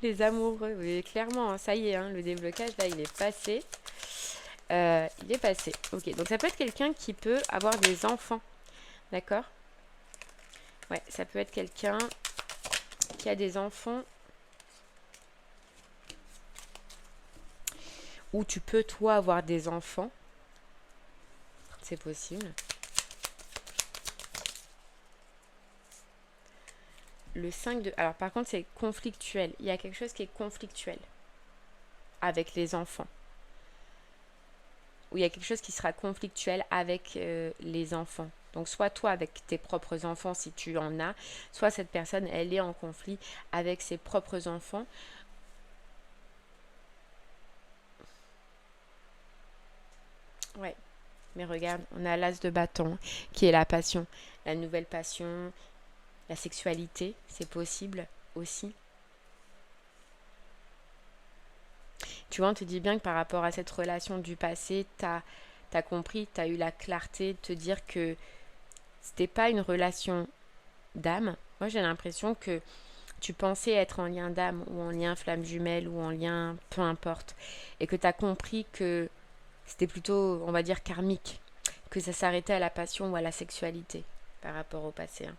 Les amoureux, oui, clairement, hein, ça y est, hein, le déblocage, là, il est passé. Il est passé. Ok, donc ça peut être quelqu'un qui peut avoir des enfants. D'accord? Ouais, ça peut être quelqu'un qui a des enfants. Ou tu peux, toi, avoir des enfants. C'est possible. Le 5 de... Alors, par contre, c'est conflictuel. Il y a quelque chose qui est conflictuel avec les enfants. Ou il y a quelque chose qui sera conflictuel avec les enfants. Donc, soit toi avec tes propres enfants, si tu en as, soit cette personne, elle est en conflit avec ses propres enfants. Ouais. Mais regarde, on a l'as de bâton, qui est la passion. La nouvelle passion, la sexualité, c'est possible aussi. Tu vois, on te dit bien que par rapport à cette relation du passé, t'as compris, t'as eu la clarté de te dire que c'était pas une relation d'âme. Moi, j'ai l'impression que tu pensais être en lien d'âme ou en lien flamme jumelle ou en lien peu importe. Et que t'as compris que c'était plutôt, on va dire, karmique. Que ça s'arrêtait à la passion ou à la sexualité par rapport au passé, hein.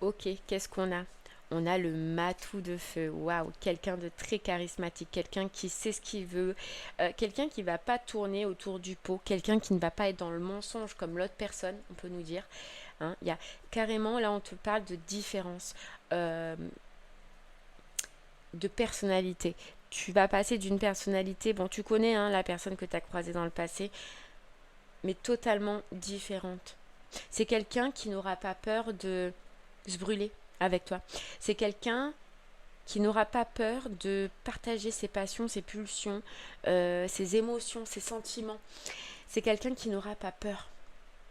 Ok, qu'est-ce qu'on a? On a le matou de feu. Waouh, quelqu'un de très charismatique, quelqu'un qui sait ce qu'il veut, quelqu'un qui va pas tourner autour du pot, quelqu'un qui ne va pas être dans le mensonge comme l'autre personne, on peut nous dire. Hein. Il y a carrément, là, on te parle de différence, euh, de personnalité. Tu vas passer d'une personnalité, bon, tu connais hein, la personne que tu as croisée dans le passé, mais totalement différente. C'est quelqu'un qui n'aura pas peur de se brûler avec toi. C'est quelqu'un qui n'aura pas peur de partager ses passions, ses pulsions, ses émotions, ses sentiments. C'est quelqu'un qui n'aura pas peur.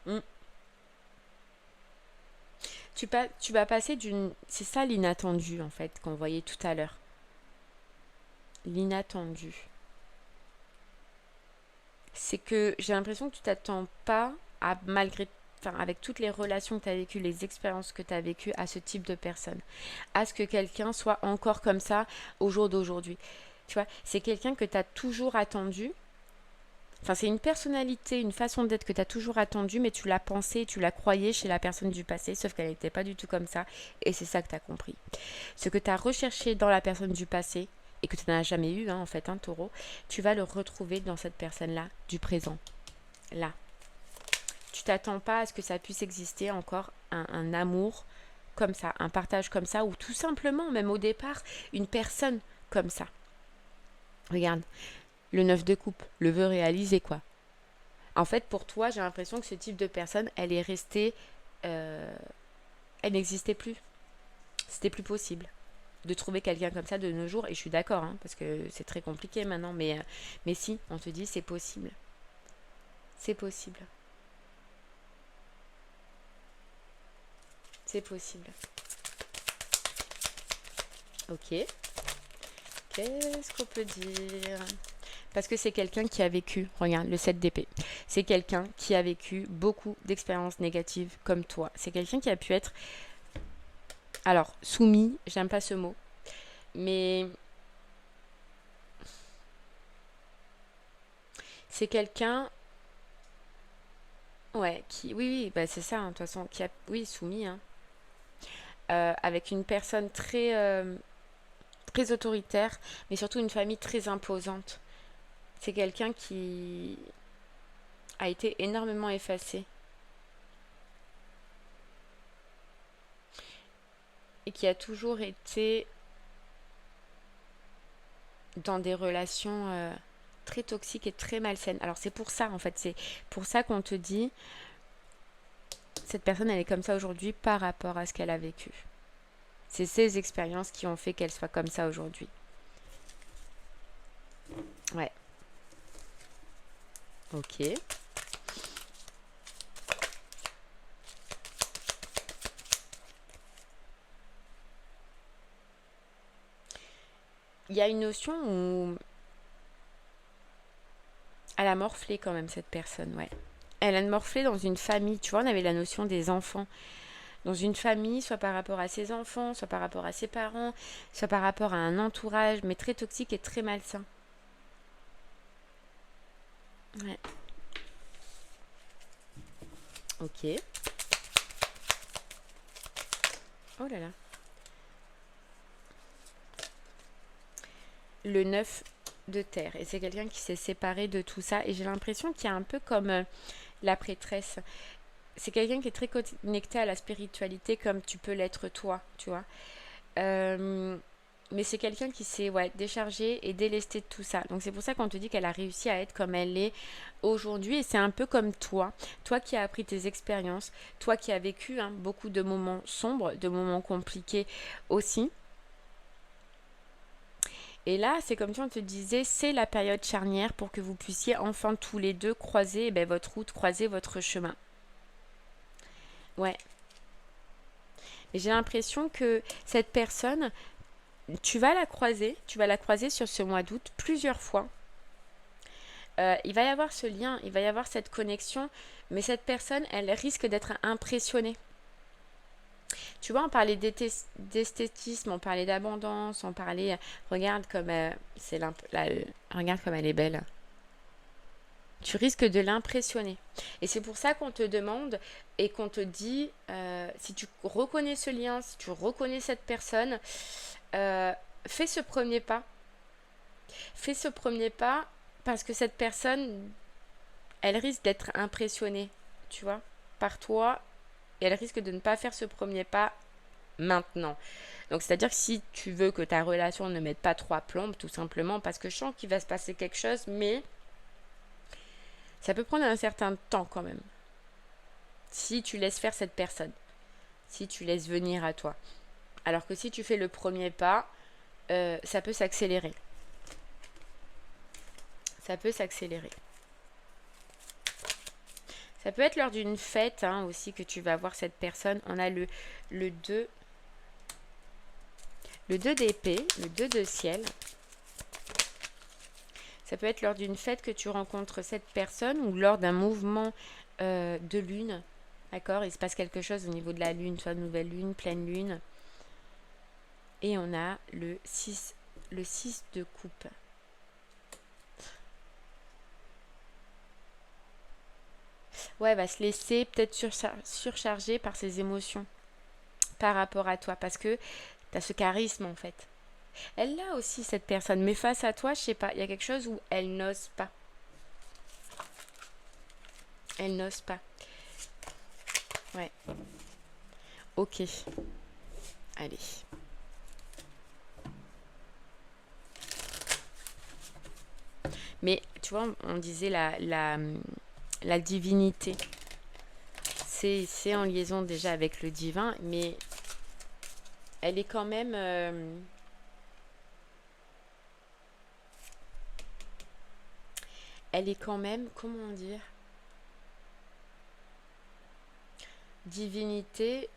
Mm. Tu vas passer d'une... C'est ça l'inattendu en fait qu'on voyait tout à l'heure. L'inattendu. C'est que j'ai l'impression que tu t'attends pas à malgré enfin, avec toutes les relations que tu as vécues, les expériences que tu as vécues à ce type de personne, à ce que quelqu'un soit encore comme ça au jour d'aujourd'hui. Tu vois, c'est quelqu'un que tu as toujours attendu. Enfin, c'est une personnalité, une façon d'être que tu as toujours attendu, mais tu l'as pensé, tu l'as croyé chez la personne du passé, sauf qu'elle n'était pas du tout comme ça, et c'est ça que tu as compris. Ce que tu as recherché dans la personne du passé, et que tu n'as jamais eu, hein, en fait, un taureau, tu vas le retrouver dans cette personne-là, du présent. Là. Tu t'attends pas à ce que ça puisse exister encore un amour comme ça, un partage comme ça, ou tout simplement, même au départ, une personne comme ça. Regarde, le 9 de coupe, le vœu réalisé, quoi. En fait, pour toi, j'ai l'impression que ce type de personne, elle est restée... elle n'existait plus. C'était plus possible de trouver quelqu'un comme ça de nos jours. Et je suis d'accord, hein, parce que c'est très compliqué maintenant. Mais si, on te dit, c'est possible. C'est possible. C'est possible. Ok. Qu'est-ce qu'on peut dire? Parce que c'est quelqu'un qui a vécu, regarde, le 7 d'épée. C'est quelqu'un qui a vécu beaucoup d'expériences négatives comme toi. C'est quelqu'un qui a pu être, alors, soumis, j'aime pas ce mot, mais c'est quelqu'un, ouais, qui, oui, oui, bah c'est ça, hein, de toute façon, qui a, oui, soumis, hein, avec une personne très, très autoritaire, mais surtout une famille très imposante. C'est quelqu'un qui a été énormément effacé et qui a toujours été dans des relations très toxiques et très malsaines. Alors c'est pour ça en fait, c'est pour ça qu'on te dit cette personne elle est comme ça aujourd'hui par rapport à ce qu'elle a vécu. C'est ces expériences qui ont fait qu'elle soit comme ça aujourd'hui. Ouais. Ok. Il y a une notion où elle a morflé quand même cette personne, ouais. Elle a morflé dans une famille, tu vois, on avait la notion des enfants. Dans une famille, soit par rapport à ses enfants, soit par rapport à ses parents, soit par rapport à un entourage, mais très toxique et très malsain. Ouais. Ok. Oh là là. Le 9 de terre. Et c'est quelqu'un qui s'est séparé de tout ça. Et j'ai l'impression qu'il y a un peu comme la prêtresse. C'est quelqu'un qui est très connecté à la spiritualité comme tu peux l'être toi, tu vois. Euh, mais c'est quelqu'un qui s'est ouais, déchargé et délesté de tout ça. Donc c'est pour ça qu'on te dit qu'elle a réussi à être comme elle est aujourd'hui. Et c'est un peu comme toi. Toi qui as appris tes expériences. Toi qui as vécu hein, beaucoup de moments sombres, de moments compliqués aussi. Et là, c'est comme si on te disait, c'est la période charnière pour que vous puissiez enfin tous les deux croiser votre route, croiser votre chemin. Ouais. Et j'ai l'impression que cette personne, tu vas la croiser sur ce mois d'août plusieurs fois. Il va y avoir ce lien, il va y avoir cette connexion, mais cette personne, elle risque d'être impressionnée. Tu vois, on parlait d'esthétisme, on parlait d'abondance, on parlait, regarde comme regarde comme elle est belle. Tu risques de l'impressionner. Et c'est pour ça qu'on te demande et qu'on te dit, si tu reconnais ce lien, si tu reconnais cette personne, fais ce premier pas. Fais ce premier pas parce que cette personne, elle risque d'être impressionnée, tu vois, par toi. Et elle risque de ne pas faire ce premier pas maintenant. Donc, c'est-à-dire que si tu veux que ta relation ne mette pas trois plombes, tout simplement, parce que je sens qu'il va se passer quelque chose, mais ça peut prendre un certain temps quand même. Si tu laisses faire cette personne, si tu laisses venir à toi. Alors que si tu fais le premier pas, ça peut s'accélérer. Ça peut s'accélérer. Ça peut être lors d'une fête aussi que tu vas voir cette personne. On a le 2. Le 2 d'épée, le 2 de ciel. Ça peut être lors d'une fête que tu rencontres cette personne ou lors d'un mouvement de lune. D'accord? Il se passe quelque chose au niveau de la lune, soit nouvelle lune, pleine lune. Et on a le 6 de coupe. Ouais, elle va se laisser peut-être surcharger par ses émotions par rapport à toi. Parce que tu as ce charisme en fait. Elle l'a aussi cette personne. Mais face à toi, je sais pas, il y a quelque chose où elle n'ose pas. Elle n'ose pas. Ouais. Ok. Allez. Mais tu vois, on disait la divinité. C'est en liaison déjà avec le divin, mais elle est quand même... elle est quand même, comment dire, divinité.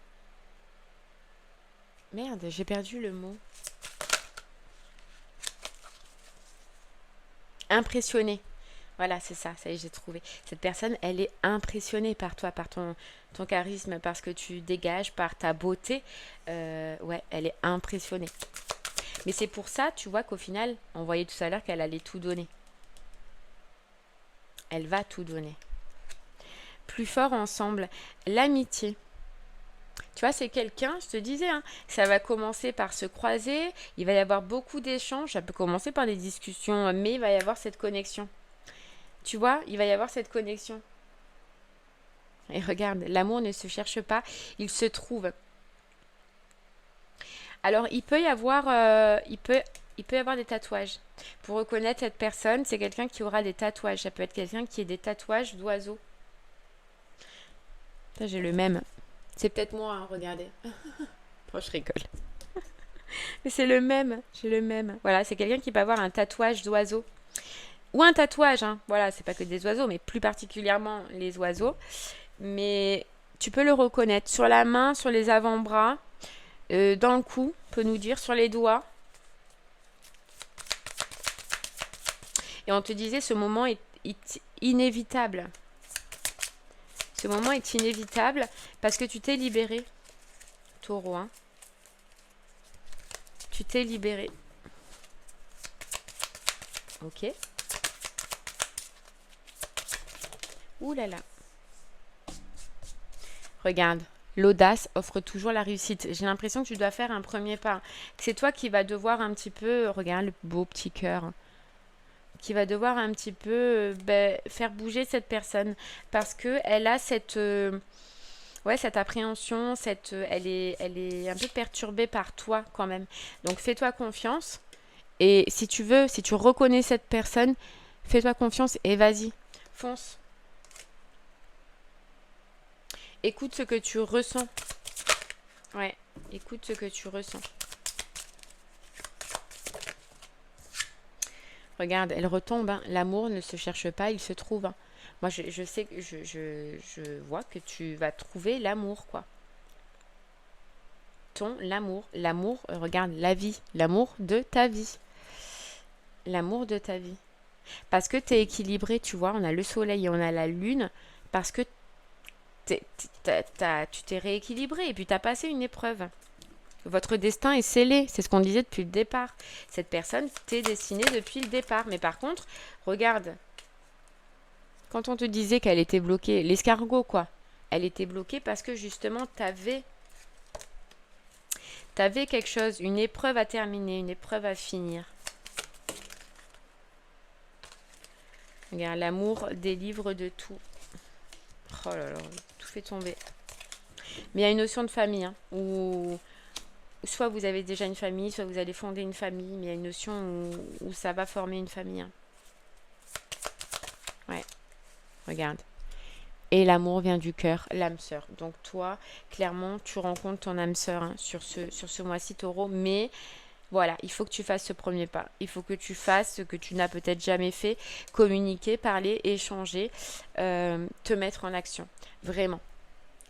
Merde, j'ai perdu le mot. Impressionnée. Voilà, c'est ça, ça y est, j'ai trouvé. Cette personne, elle est impressionnée par toi, par ton charisme, par ce que tu dégages, par ta beauté. Ouais, elle est impressionnée. Mais c'est pour ça, tu vois, qu'au final, on voyait tout à l'heure qu'elle allait tout donner. Elle va tout donner. Plus fort ensemble. L'amitié. Tu vois, c'est quelqu'un, je te disais, ça va commencer par se croiser, il va y avoir beaucoup d'échanges, ça peut commencer par des discussions, mais il va y avoir cette connexion. Tu vois, il va y avoir cette connexion. Et regarde, l'amour ne se cherche pas, il se trouve. Alors, il peut y avoir, il peut y avoir des tatouages. Pour reconnaître cette personne, c'est quelqu'un qui aura des tatouages. Ça peut être quelqu'un qui ait des tatouages d'oiseaux. J'ai le même. C'est peut-être moi, regardez. Oh, je rigole. Mais c'est le même, j'ai le même. Voilà, c'est quelqu'un qui peut avoir un tatouage d'oiseau. Ou un tatouage, voilà, c'est pas que des oiseaux, mais plus particulièrement les oiseaux. Mais tu peux le reconnaître sur la main, sur les avant-bras, dans le cou, on peut nous dire, sur les doigts. Et on te disait, ce moment est inévitable. Ce moment est inévitable parce que tu t'es libéré, taureau. Tu t'es libéré. Ok. Ouh là là. Regarde, l'audace offre toujours la réussite. J'ai l'impression que tu dois faire un premier pas. C'est toi qui vas devoir un petit peu, regarde le beau petit cœur, qui va devoir un petit peu faire bouger cette personne parce que elle a cette cette appréhension, elle est un peu perturbée par toi quand même. Donc fais-toi confiance et si tu veux, si tu reconnais cette personne, fais-toi confiance et vas-y, fonce. Écoute ce que tu ressens. Ouais, écoute ce que tu ressens. Regarde, elle retombe. L'amour ne se cherche pas, il se trouve. Moi, je sais que je vois que tu vas trouver l'amour, quoi. L'amour, regarde, la vie, l'amour de ta vie. L'amour de ta vie. Parce que tu es équilibré, tu vois, on a le soleil et on a la lune, parce que tu t'es rééquilibré et puis tu as passé une épreuve. Votre destin est scellé, c'est ce qu'on disait depuis le départ. Cette personne t'est destinée depuis le départ. Mais par contre, regarde, quand on te disait qu'elle était bloquée, l'escargot quoi, elle était bloquée parce que justement, tu avais quelque chose, une épreuve à terminer, une épreuve à finir. Regarde, l'amour délivre de tout. Oh là là, tout fait tomber. Mais il y a une notion de famille, hein, où soit vous avez déjà une famille, soit vous allez fonder une famille, mais il y a une notion où ça va former une famille. Hein. Ouais, regarde. Et l'amour vient du cœur, l'âme sœur. Donc toi, clairement, tu rencontres ton âme sœur hein, sur ce mois-ci taureau, mais voilà, il faut que tu fasses ce premier pas. Il faut que tu fasses ce que tu n'as peut-être jamais fait, communiquer, parler, échanger, te mettre en action. Vraiment.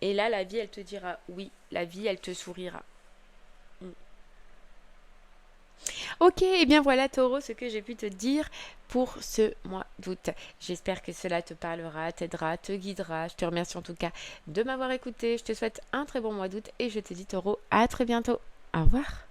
Et là, la vie, elle te dira oui. La vie, elle te sourira. Mm. Ok, et bien voilà Taureau, ce que j'ai pu te dire pour ce mois d'août. J'espère que cela te parlera, t'aidera, te guidera. Je te remercie en tout cas de m'avoir écouté. Je te souhaite un très bon mois d'août et je te dis Taureau, à très bientôt. Au revoir.